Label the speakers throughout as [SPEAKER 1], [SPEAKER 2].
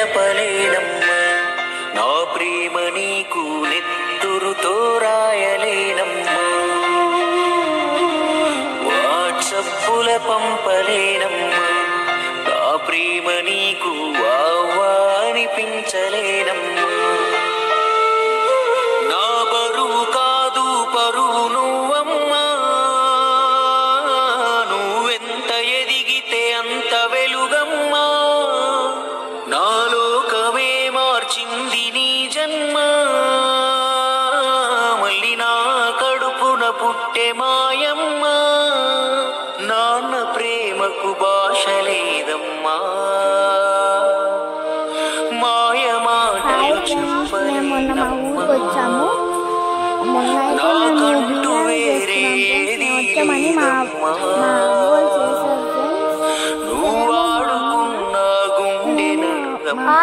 [SPEAKER 1] తెలపలేనమ్మా, నా ప్రేమ నీకు నెత్తురుతో రాయలేనమ్మా, వాట్సప్పుల పంపలేనమ్మా, నా ప్రేమ నీకు వావా అనిపించలేనమ్మా, నా బరువు కాదు పరువు నువ్వమ్మా, నువ్వెంత ఎదిగితే అంత వెలుగమ్మా, నా లోకమే మార్చింది నీ జన్మ, మళ్ళీ నా కడుపున పుట్టే మాయమ్మ, నాన్న ప్రేమకు భాష లేదమ్మా, మాయ మాటలు చెప్పలేనమ్మా, నాకంటూ వేరే ఏది లేదమ్మా, నువ్వు ఆడుకున్న గుండె నరుగమ్మా.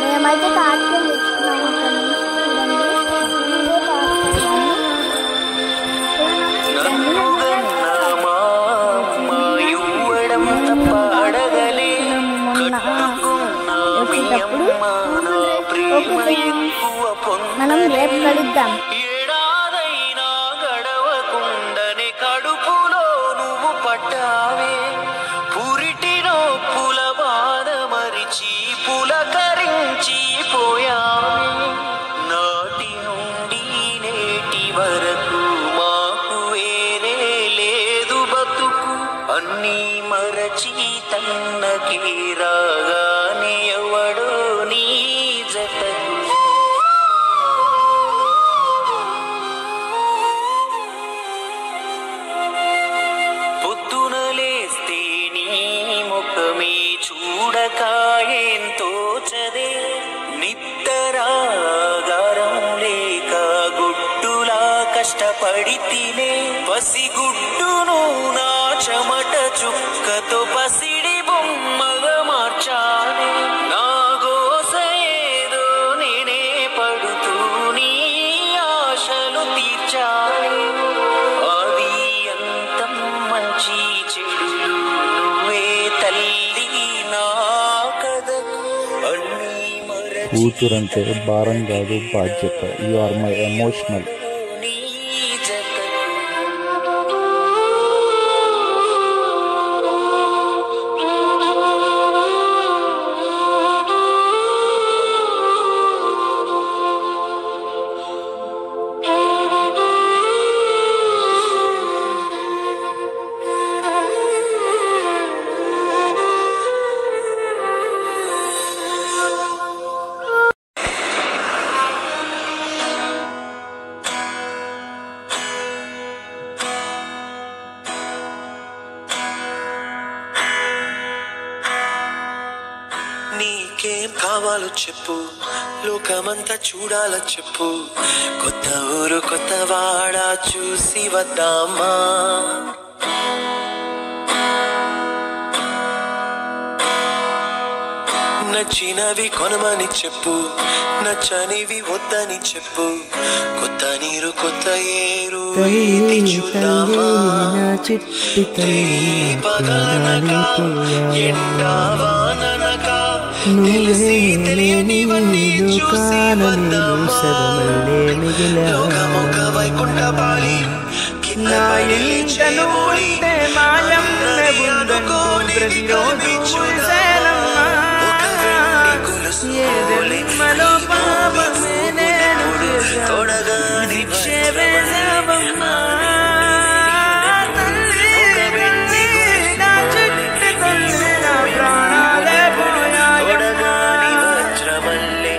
[SPEAKER 2] మేమైతే తాడుకొని మనం రేపు కలుద్దాం.
[SPEAKER 1] ఏడాదైనా గడవకుండనే కడుపులో నువ్వు పట్టావే, పురిటి నొప్పుల బాధ మరిచి పులకరించి పోయావే, నాటి నుండి నేటి వరకు మాకు వేరే లేదు బతుకు, అన్నీ మరచి తన్నకి రాగానే ఎవడో నీ జతకు. పొద్దున లేస్తే నీ ముఖమే చూడక ఎంతో చదే, నిద్దరాగారం లేక గుడ్డులా కష్టపడి తినే, పసిగుడ్డును నా చెమట చుక్కతో పసిడి బొమ్మగా మార్చానే, నా గోస ఏదో నేనే పడుతూ నీ ఆశలు తీర్చానే, అది అంతం మంచి చెడులు నువ్వే తల్లి నా కథకు, అన్నీ మరచి
[SPEAKER 3] కూతురంటే భారం కాదు బాధ్యత. You are my emotional.
[SPEAKER 1] నీ జతకు. నీకేం కావాలో చెప్పు, లోకమంతా చూడాలో చెప్పు, కొత్త ఊరు కొత్త వాడ చూసి వద్దామా, నచ్చినవి కొనమని చెప్పు, నచ్చనివి వద్దని చెప్పు, కొత్త నీరు కొత్త ఏరు ఇది చూద్దామా, పగలనక ఎండావాననక తెలిసి తెలియనివన్నీ చూసి వద్దామా, లోకమొక వైకుంఠపాళి కింద పడి లేచేమోళి, అన్నది అనుకోని వికల్పి చూద్దామా, ఒక వెండి గొలుసు పోలి తొడగాని వచ్చేవేమమ్మా, ఒక వెండి తొడగాని వజ్రమల్లె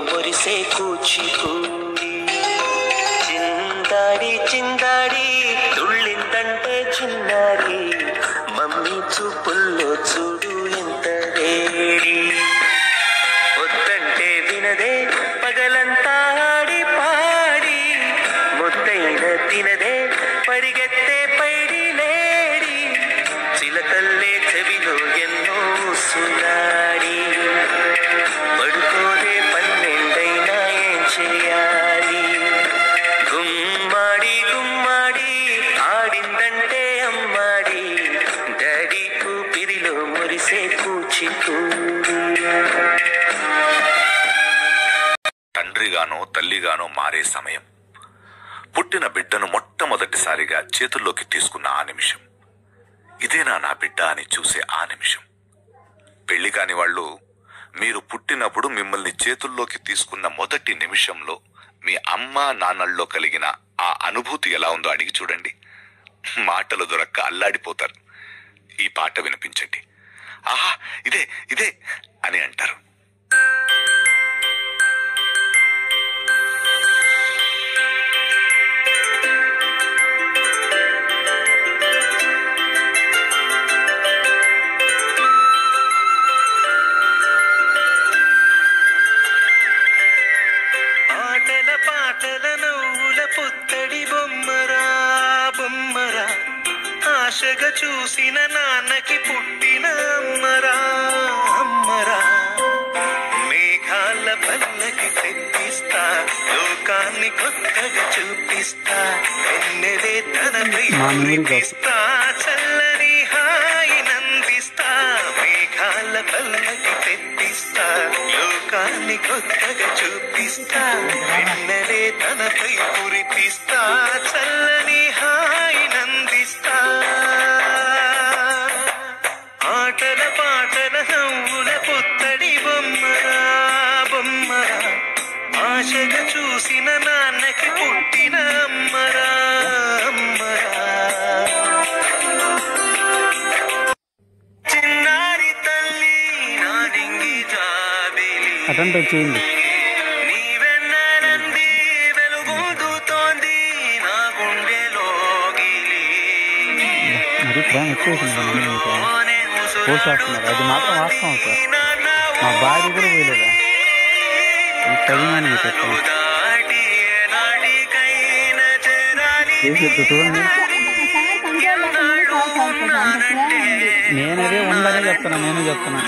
[SPEAKER 1] మురిసే కూచిపూడి చిందాడి చిందాడి తుళ్ళిందంటే చిన్నారి
[SPEAKER 4] మారే సమయం. పుట్టిన బిడ్డను మొట్టమొదటిసారిగా చేతుల్లోకి తీసుకున్న ఆ నిమిషం. ఇదేనా నా బిడ్డ అని చూసే ఆ నిమిషం. పెళ్లి కాని వాళ్ళు మీరు పుట్టినప్పుడు మిమ్మల్ని చేతుల్లోకి తీసుకున్న మొదటి నిమిషంలో మీ అమ్మ నాన్నల్లో కలిగిన ఆ అనుభూతి ఎలా ఉందో అడిగి చూడండి. మాటలు దొరక్క అల్లాడిపోతారు. ఈ పాట వినిపించండి. ఆహా, ఇదే ఇదే అని అంటారు.
[SPEAKER 1] ఆశగా చూసిన నాన్నకి పుట్టిన అమ్మరా అమ్మరా. మేఘాల పల్లకి తెప్పిస్తా, లోకాన్ని కొత్తగా చూపిస్తా, వెన్నెలే తనపై కురిపిస్తా, చల్లని హాయి నందిస్తా. మేఘాల పల్లకి తెప్పిస్తా, లోకాన్ని కొత్తగా చూపిస్తా, వెన్నెలే తనపై కురిపిస్తా, చల్లని హాయి నందిస్తా. ఆటల పాటల నవ్వుల పుత్తడి బొమ్మరా బొమ్మరా. ఆశగా చూసిన నాన్నకి పుట్టిన అమ్మరా అమ్మరా. చిన్నారి తల్లి నా నింగి జాబిలి, నీవెన్ననంది వెలుగుతోంది నా గుండెలోగిలి.
[SPEAKER 3] పోసేస్తున్నారు. అది మాత్రం వాస్తవం సార్. మా భార్య కూడా పోయలేదా ఈ కవిమాని చెప్పాను. చూడండి, నేనదే ఉందని చెప్తున్నా. నేను చెప్తున్నా